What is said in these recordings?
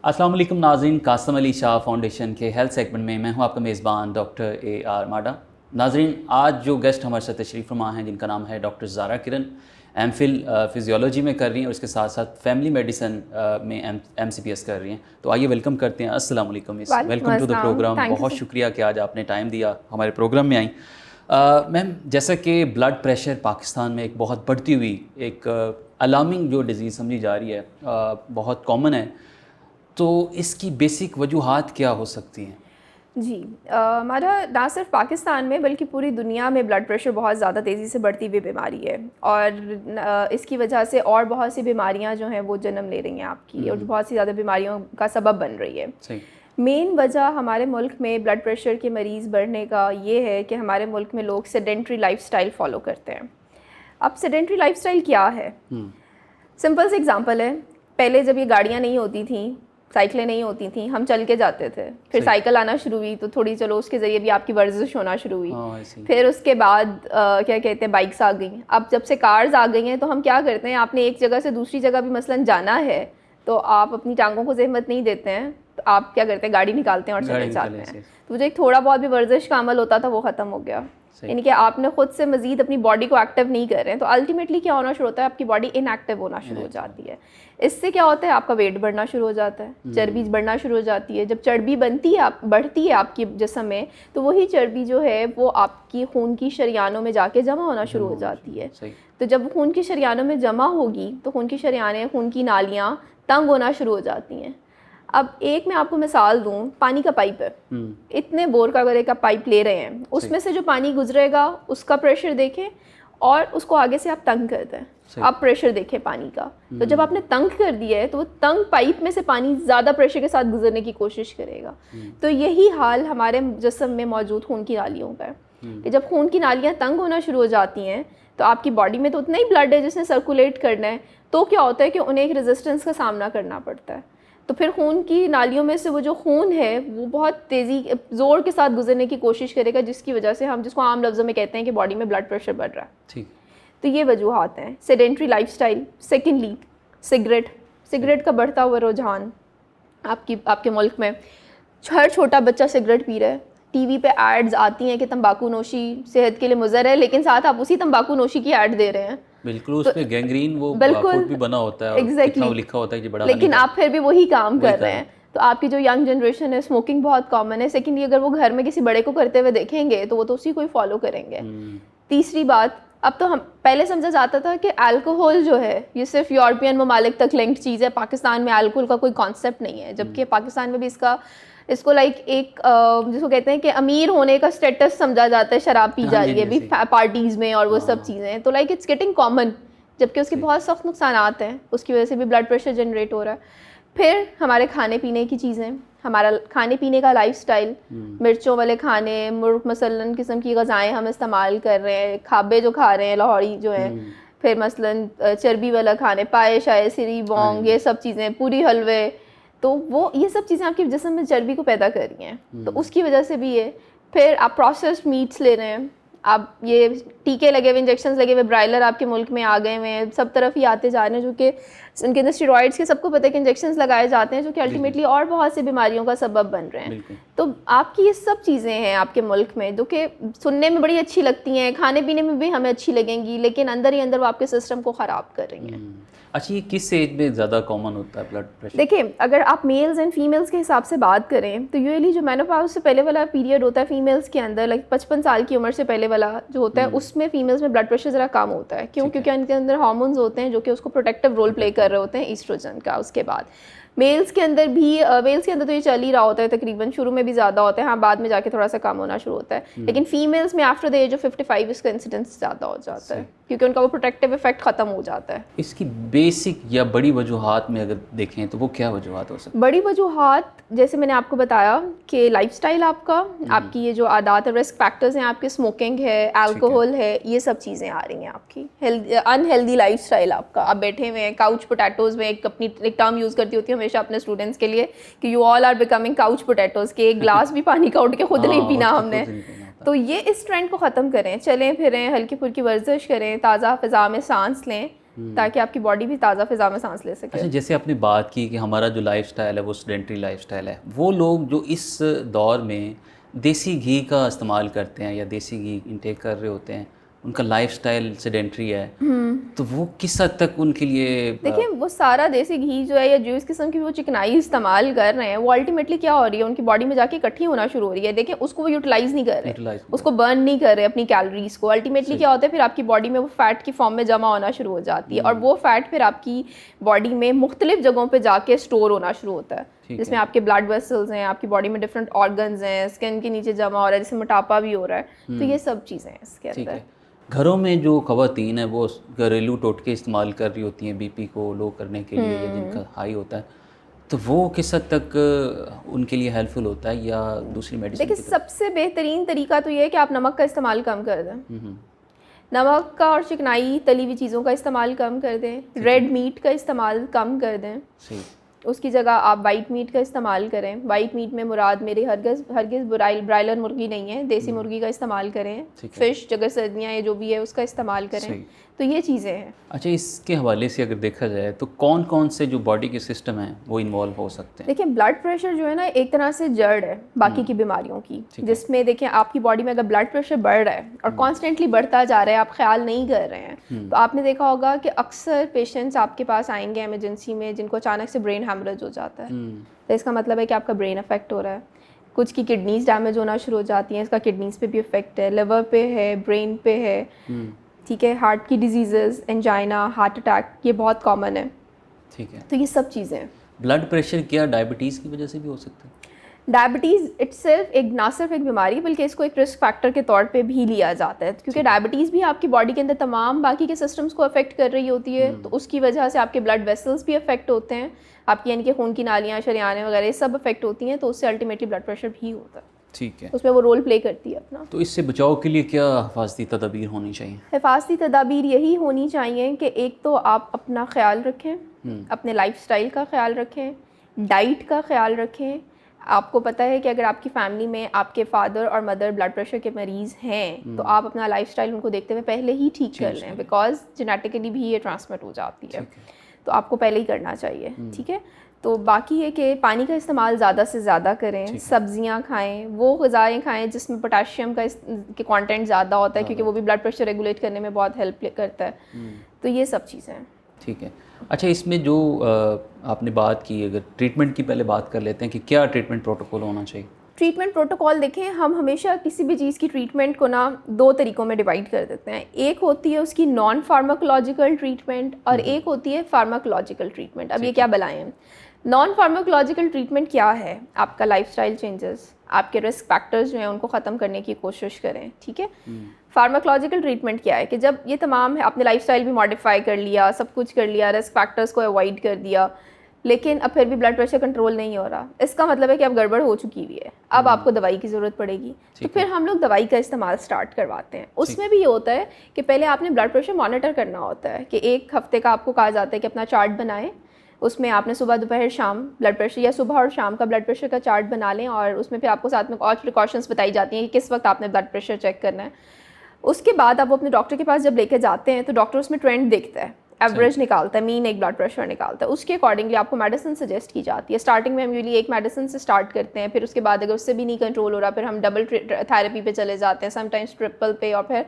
अस्सलाम वालेकुम नाज़रीन, कासम अली शाह फाउंडेशन के हेल्थ सेगमेंट में मैं हूं आपका मेज़बान डॉक्टर AR माडा। नाज़रीन, आज जो गेस्ट हमारे साथ तशरीफ़ फरमा हैं जिनका नाम है डॉक्टर ज़ारा किरण, एमफिल फिजियोलॉजी में कर रही हैं और इसके साथ साथ फैमिली मेडिसिन में MCPS कर रही हैं। तो आइए वेलकम करते हैं। अस्सलाम वालेकुम miss, welcome to the programme. बहुत शुक्रिया कि आज आपने टाइम दिया हमारे प्रोग्राम में आई। मैम, जैसा कि ब्लड प्रेशर पाकिस्तान में एक बहुत बढ़ती हुई एक अलार्मिंग जो डिज़ीज़ समझी जा रही है, बहुत कॉमन है, तो इसकी बेसिक वजूहात क्या हो सकती हैं? जी, हमारा ना सिर्फ पाकिस्तान में बल्कि पूरी दुनिया में ब्लड प्रेशर बहुत ज़्यादा तेज़ी से बढ़ती हुई बीमारी है और इसकी वजह से और बहुत सी बीमारियां जो हैं वो जन्म ले रही हैं आपकी, और बहुत सी ज़्यादा बीमारियों का सबब बन रही है। सही। मेन वजह हमारे मुल्क में ब्लड प्रेशर के मरीज़ बढ़ने का ये है कि हमारे मुल्क में लोग सेडेंट्री लाइफस्टाइल फॉलो करते हैं। अब सेडेंट्री लाइफस्टाइल क्या है? सिंपल सा एग्जांपल है, पहले जब ये गाड़ियाँ नहीं होती थी, साइकिलें नहीं होती थी, हम चल के जाते थे। फिर साइकिल आना शुरू हुई तो थोड़ी चलो उसके ज़रिए भी आपकी वर्जिश होना शुरू हुई। फिर उसके बाद क्या कहते हैं, बाइक्स आ गई। अब जब से कार्स आ गई हैं तो हम क्या करते हैं, आपने एक जगह से दूसरी जगह भी मसलन जाना है तो आप अपनी टांगों को ज़हमत नहीं देते हैं, तो आप क्या करते हैं, गाड़ी निकालते हैं और चले जाते हैं। तो जो एक थोड़ा बहुत भी वर्जिश का अमल होता था वो ख़त्म हो गया, यानी कि आपने खुद से मज़ीद अपनी बॉडी को एक्टिव नहीं कर रहे हैं। तो अल्टीमेटली क्या होना शुरू होता है, आपकी बॉडी इनएक्टिव होना शुरू हो जाती है। इससे क्या होता है, आपका वेट बढ़ना शुरू हो जाता है, चर्बी बढ़ना शुरू हो जाती है। जब चर्बी बढ़ती है आपकी जिस्म में, तो वही चर्बी जो है वो आपकी खून की शरियानों में जाके जमा होना शुरू हो जाती है। तो जब खून की शरियानों में जमा होगी तो खून की शरियानें, खून की नालियाँ तंग होना शुरू हो जाती हैं। अब एक मैं आपको मिसाल दूं, पानी का पाइप है, इतने बोर का अगर एक आप पाइप ले रहे हैं, उसमें से जो पानी गुजरेगा उसका प्रेशर देखें और उसको आगे से आप तंग कर दें, आप प्रेशर देखें पानी का। तो जब आपने तंग कर दिया है तो वो तंग पाइप में से पानी ज़्यादा प्रेशर के साथ गुजरने की कोशिश करेगा। तो यही हाल हमारे जिस्म में मौजूद खून की नालियों का है कि जब खून की नालियाँ तंग होना शुरू हो जाती हैं तो आपकी बॉडी में तो उतना ही ब्लड है जिसने सर्कुलेट करना है, तो क्या होता है कि उन्हें एक रेजिस्टेंस का सामना करना पड़ता है। तो फिर खून की नालियों में से वो जो खून है वो बहुत तेज़ी ज़ोर के साथ गुजरने की कोशिश करेगा, जिसकी वजह से हम जिसको आम लफ्ज़ों में कहते हैं कि बॉडी में ब्लड प्रेशर बढ़ रहा है। ठीक। तो ये वजूहात हैं। सेडेंट्री लाइफस्टाइल, सेकेंडली सिगरेट का बढ़ता हुआ रुझान आपके मुल्क में। हर छोटा बच्चा सिगरेट पी रहा है, टीवी पे एड्स आती हैं कि तंबाकू नोशी सेहत के लिए मुज़र है, लेकिन साथ आप उसी तंबाकू नोशी की ऐड दे रहे हैं। बिल्कुल, उस पे गैंग्रीन वो फूड भी बना होता है, कितना वो लिखा होता है कि बड़ा, लेकिन आप फिर भी वही काम कर रहे हैं। तो आपकी जो यंग जनरेशन है, स्मोकिंग बहुत कॉमन है। सेकेंडली, अगर वो घर में किसी बड़े को करते हुए देखेंगे तो वो तो उसी को ही फॉलो करेंगे। तीसरी बात, अब तो हम पहले समझा जाता था कि अल्कोहल जो है ये सिर्फ यूरोपियन ममालिक तक लिंक्ड चीज़ है, पाकिस्तान में अल्कोहल का कोई कॉन्सेप्ट नहीं है, जबकि पाकिस्तान में भी इसको लाइक एक जिसको कहते हैं कि अमीर होने का स्टेटस समझा जाता है, शराब पी जा रही है भी पार्टीज़ में और वो सब चीज़ें, तो लाइक इट्स गेटिंग कॉमन, जबकि उसके बहुत सख्त नुकसानात हैं, उसकी वजह से भी ब्लड प्रेशर जनरेट हो रहा है। फिर हमारे खाने पीने की चीज़ें, हमारा खाने पीने का लाइफस्टाइल, मिर्चों वाले खाने, मुर्ग मसलन किस्म की ग़िज़ाएँ हम इस्तेमाल कर रहे हैं, खाबे जो खा रहे हैं, लाहौरी जो हैं, फिर मसलन चर्बी वाला खाने, पाए शाए सिरी बोंग, ये सब चीज़ें, पूरी हलवे, तो वो ये सब चीज़ें आपके जिस्म में चर्बी को पैदा कर रही हैं, तो उसकी वजह से भी ये। फिर आप प्रोसेस्ड मीट्स ले रहे हैं, आप ये टीके लगे हुए, इंजेक्शंस लगे हुए, ब्रायलर आपके मुल्क में आ गए हुए हैं, सब तरफ ही आते जा रहे हैं, जो कि उनके अंदर स्टेरॉइड्स के सबको पता है कि इंजेक्शंस लगाए जाते हैं, जो कि अल्टीमेटली और बहुत सी बीमारियों का सबब बन रहे हैं। तो आपकी ये सब चीज़ें हैं आपके मुल्क में जो कि सुनने में बड़ी अच्छी लगती हैं, खाने पीने में भी हमें अच्छी लगेंगी, लेकिन अंदर ही अंदर वो आपके सिस्टम को ख़राब कर रही हैं। अच्छा, ये किस एज में ज़्यादा कॉमन होता है ब्लड प्रेशर? देखिए, अगर आप मेल्स एंड फीमेल्स के हिसाब से बात करें तो यूजुअली जो मेनोपॉज से पहले वाला पीरियड होता है फीमेल्स के अंदर, लाइक 55 साल की उम्र से पहले वाला जो होता है, उसमें फीमेल्स में ब्लड प्रेशर ज़रा कम होता है। क्यों? क्योंकि उनके अंदर हार्मोन्स होते हैं जो कि उसको प्रोटेक्टिव रोल प्ले कर रहे होते हैं ईस्ट्रोजन का। उसके बाद मेल्स के अंदर तो ये चल ही रहा होता है तकरीबन, शुरू में भी ज़्यादा होता है, हाँ, बाद में जाके थोड़ा सा कम होना शुरू होता है, लेकिन फीमेल्स में आफ्टर द एज ऑफ 55 इसका इंसिडेंस ज़्यादा हो जाता है, क्योंकि उनका वो प्रोटेक्टिव इफेक्ट ख़त्म हो जाता है। इसकी बेसिक या बड़ी वजूहात में अगर देखें तो वो क्या वजूहात हो सकती है? बड़ी वजूहात जैसे मैंने आपको बताया कि लाइफस्टाइल आपकी ये जो आदात है, रिस्क फैक्टर्स हैं आपके, स्मोकिंग है, अल्कोहल है, ये सब चीज़ें आ रही हैं आपकी। अनहेल्दी लाइफस्टाइल आपका, आप बैठे हुए हैं काउच पोटैटोज़ में, एक टर्म यूज़ करती होती है हमेशा अपने स्टूडेंट्स के लिए कि you all are becoming couch potatoes, के एक गिलास भी पानी का उठ के खुद नहीं पीना हमने। तो ये इस ट्रेंड को ख़त्म करें, चलें फिरें, हल्की फुल्की वर्जिश करें, ताज़ा फ़िज़ा में सांस लें, ताकि आपकी बॉडी भी ताज़ा फिज़ा में सांस ले सके। अच्छा, जैसे आपने बात की कि हमारा जो लाइफस्टाइल है वो सेडेंटरी लाइफस्टाइल है, वो लोग जो इस दौर में देसी घी का इस्तेमाल करते हैं या देसी घी इंटेक कर रहे होते हैं, उनका लाइफस्टाइल सेडेंटरी है, तो वो किस हद तक उनके लिए देखिए वो सारा देसी घी जो है या जो इस किस्म की वो चिकनाई इस्तेमाल कर रहे हैं, वो अल्टीमेटली क्या हो रही है, उनकी बॉडी में जाके इकट्ठी होना शुरू हो रही है। देखिए उसको वो यूटिलाइज नहीं कर रहे, उसको बर्न नहीं कर रहे अपनी कैलोरीज को। अल्टीमेटली क्या होता है, फिर आपकी बॉडी में वो फैट की फॉर्म में जमा होना शुरू हो जाती है, और वो फैट फिर आपकी बॉडी में मुख्तलिफ जगहों पर जाके स्टोर होना शुरू होता है, जिसमें आपके ब्लड वेसल्स हैं, आपकी बॉडी में डिफरेंट ऑर्गन्स हैं, स्किन के नीचे जमा हो रहा है, जैसे मोटापा भी हो रहा है। तो ये सब चीज़ें हैं इसके अंदर। घरों में जो ख़वातीन है वो घरेलू टोटके इस्तेमाल कर रही होती हैं बीपी को लो करने के लिए, या जिनका हाई होता है, तो वो किस हद तक उनके लिए हेल्पफुल होता है या दूसरी मेडिसिन? देखिए सबसे बेहतरीन तरीका तो ये है कि आप नमक का इस्तेमाल कम कर दें। नमक का और चिकनाई तली हुई चीज़ों का इस्तेमाल कम कर दें, रेड मीट का इस्तेमाल कम कर दें, उसकी जगह आप वाइट मीट का इस्तेमाल करें। वाइट मीट में मुराद मेरी हरगिज़ ब्रायलर मुर्गी नहीं है, देसी मुर्गी का इस्तेमाल करें। फ़िश अगर सर्दियाँ या जो भी है उसका इस्तेमाल करें। तो ये चीज़ें हैं। अच्छा, इसके हवाले से अगर देखा जाए तो कौन कौन से जो बॉडी के सिस्टम हैं वो इन्वॉल्व हो सकते हैं? देखिए ब्लड प्रेशर जो है ना एक तरह से जड़ है बाकी की बीमारियों की, जिसमें देखिए आपकी बॉडी में अगर ब्लड प्रेशर बढ़ रहा है और कॉन्स्टेंटली बढ़ता जा रहा है, आप ख्याल नहीं कर रहे हैं, तो आपने देखा होगा कि अक्सर पेशेंट्स आपके पास आएंगे इमरजेंसी में जिनको अचानक से ब्रेन हैमरेज हो जाता है। तो इसका मतलब है कि आपका ब्रेन अफेक्ट हो रहा है। कुछ की किडनीज डैमेज होना शुरू हो जाती हैं, इसका किडनीज पे भी इफेक्ट है, लिवर पे है, ब्रेन पे है, ठीक है, हार्ट की डिजीज़ेस, एंजाइना, हार्ट अटैक, ये बहुत कॉमन है। ठीक है, तो ये सब चीज़ें हैं। ब्लड प्रेशर क्या डायबिटीज़ की वजह से भी हो सकता है? डायबिटीज़ इटसेल्फ एक ना सिर्फ एक बीमारी बल्कि इसको एक रिस्क फैक्टर के तौर पे भी लिया जाता है, क्योंकि डायबिटीज़ भी आपकी बॉडी के अंदर तमाम बाकी के सिस्टम्स को अफेक्ट कर रही होती है। तो उसकी वजह से आपके ब्लड वेसल्स भी अफेक्ट होते हैं, आपकी यानी कि खून की नालियाँ, शरियानें वगैरह सब अफेक्ट होती हैं, तो उससे अल्टीमेटली ब्लड प्रेशर भी होता है। ठीक है, उसमें वो रोल प्ले करती है अपना। तो इससे बचाव के लिए क्या हिफाजती तदाबीर होनी चाहिए? हिफाजती तदाबीर यही होनी चाहिए कि एक तो आप अपना ख्याल रखें, अपने लाइफस्टाइल का ख्याल रखें, डाइट का ख्याल रखें। आपको पता है कि अगर आपकी फैमिली में आपके फादर और मदर ब्लड प्रेशर के मरीज़ हैं तो आप अपना लाइफस्टाइल उनको देखते हुए पहले ही ठीक कर लें, बिकॉज जेनेटिकली भी ये ट्रांसमिट हो जाती है, तो आपको पहले ही करना चाहिए। ठीक है, तो बाकी है कि पानी का इस्तेमाल ज़्यादा से ज़्यादा करें, सब्जियां खाएं, वो ग़िज़ाएँ खाएं जिसमें पोटाशियम का के कंटेंट ज़्यादा होता है, क्योंकि वो भी ब्लड प्रेशर रेगुलेट करने में बहुत हेल्प करता है। तो ये सब चीज़ें हैं। ठीक है, अच्छा, इसमें जो आपने बात की, अगर ट्रीटमेंट की पहले बात कर लेते हैं कि क्या ट्रीटमेंट प्रोटोकॉल होना चाहिए? ट्रीटमेंट प्रोटोकॉल देखें, हम हमेशा किसी भी चीज़ की ट्रीटमेंट को ना दो तरीक़ों में डिवाइड कर देते हैं। एक होती है उसकी नॉन फार्माकोलॉजिकल ट्रीटमेंट और एक होती है फार्माकोलॉजिकल ट्रीटमेंट। अब ये क्या बलाएं हैं? नॉन फार्माकोलॉजिकल ट्रीटमेंट क्या है? आपका लाइफस्टाइल चेंजेस, आपके रिस्क फैक्टर्स जो हैं उनको ख़त्म करने की कोशिश करें। ठीक है, फार्माकोलॉजिकल ट्रीटमेंट क्या है कि जब ये तमाम है, आपने लाइफस्टाइल भी मॉडिफाई कर लिया, सब कुछ कर लिया, रिस्क फैक्टर्स को अवॉइड कर दिया, लेकिन अब फिर भी ब्लड प्रेशर कंट्रोल नहीं हो रहा, इसका मतलब है कि अब गड़बड़ हो चुकी हुई है, अब आपको दवाई की ज़रूरत पड़ेगी। तो फिर हम लोग दवाई का इस्तेमाल स्टार्ट करवाते हैं। उसमें भी ये होता है कि पहले आपने ब्लड प्रेशर मॉनिटर करना होता है कि एक हफ्ते का आपको कहा जाता है कि अपना चार्ट बनाएं, उसमें आपने सुबह दोपहर शाम ब्लड प्रेशर या सुबह और शाम का ब्लड प्रेशर का चार्ट बना लें, और उसमें फिर आपको साथ में और प्रिकॉशंस बताई जाती हैं कि किस वक्त आपने ब्लड प्रेशर चेक करना है। उसके बाद आप वो अपने डॉक्टर के पास जब लेके जाते हैं तो डॉक्टर उसमें ट्रेंड देखता है, एवरेज निकालता है, मीन एक ब्लड प्रेशर निकालता है, उसके अकॉर्डिंगली आपको मेडिसिन सजेस्ट की जाती है। स्टार्टिंग में हम यूजली एक मेडिसिन से स्टार्ट करते हैं, फिर उसके बाद अगर उससे भी नहीं कंट्रोल हो रहा फिर हम डबल थेरेपी पे चले जाते हैं, समटाइम्स ट्रिपल पे, और फिर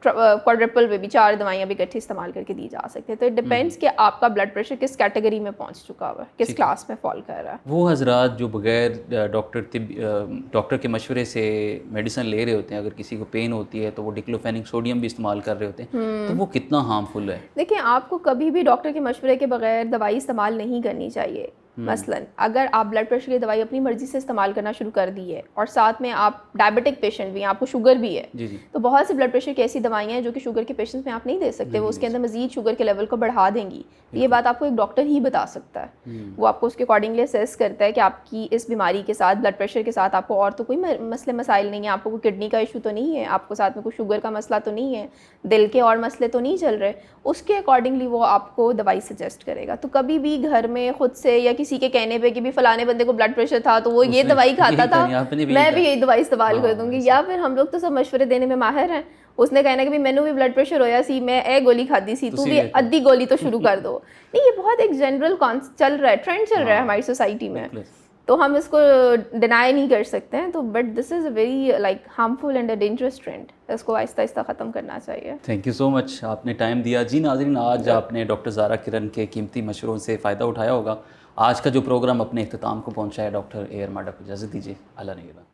क्वाड्रिपल पे भी 4 दवाइयाँ भी इकट्ठी इस्तेमाल करके दी जा सकती है। तो इट डिपेंड्स कि आपका ब्लड प्रेशर किस कैटेगरी में पहुंच चुका हुआ है, किस क्लास में फॉल कर रहा है। वो हजरात जो बगैर डॉक्टर के मशवरे से मेडिसिन ले रहे होते हैं, अगर किसी को पेन होती है तो वो डिक्लोफेनिक सोडियम भी इस्तेमाल कर रहे होते हैं, तो वो कितना हार्मफुल है? देखिए, आपको कभी भी डॉक्टर के मशवरे के बगैर दवाई इस्तेमाल नहीं करनी चाहिए। मसलन अगर आप ब्लड प्रेशर की दवाई अपनी मर्जी से इस्तेमाल करना शुरू कर दी है और साथ में आप डायबिटिक पेशेंट भी हैं, आपको शुगर भी है, जी। तो बहुत सी ब्लड प्रेशर की ऐसी दवाइयाँ हैं जो कि शुगर के पेशेंट्स में आप नहीं दे सकते, वो उसके अंदर मजीद शुगर के लेवल को बढ़ा देंगी। ये बात आपको एक डॉक्टर ही बता सकता है। वो आपको उसके अकॉर्डिंगली असेस करता है कि आपकी इस बीमारी के साथ, ब्लड प्रेशर के साथ आपको और तो कोई मसले मसाइल नहीं है, आपको कोई किडनी का इशू तो नहीं है, आपको साथ में कोई शुगर का मसला तो नहीं है, दिल के और मसले तो नहीं चल रहे, उसके अकॉर्डिंगली वो आपको दवाई सजेस्ट करेगा। तो कभी भी घर में खुद से या किसी के कहने पे कि भी फलाने बंदे को ब्लड प्रेशर था तो वो ये दवाई खाता था, मैं भी यही दवाई इस्तेमाल कर दूंगी, या फिर हम लोग तो सब मशवरे देने में माहिर हैं, उसने कहना कि भी मैंने भी ब्लड प्रेशर होया सी, मैं ए गोली खादी सी, तू तुसी भी भी अद्धी गोली तो शुरू कर दो। नहीं, ये बहुत एक जनरल चल रहा है, ट्रेंड चल रहा है हमारी सोसाइटी में, बिल्कुल। तो हम इसको डिनाई नहीं कर सकते हैं। तो but this is a very like harmful and a dangerous trend, इसको आहिस्ता आहिस्ता ख़त्म करना चाहिए। थैंक यू सो मच, आपने टाइम दिया। जी नाज़रीन, आज आपने डॉक्टर ज़ारा किरण के कीमती मशवरों से फ़ायदा उठाया होगा। आज का जो प्रोग्राम अपने इख्तिताम को पहुंचा है, डॉक्टर ए आर माडा को इजाज़त दीजिए। अल्लाह निगहबान।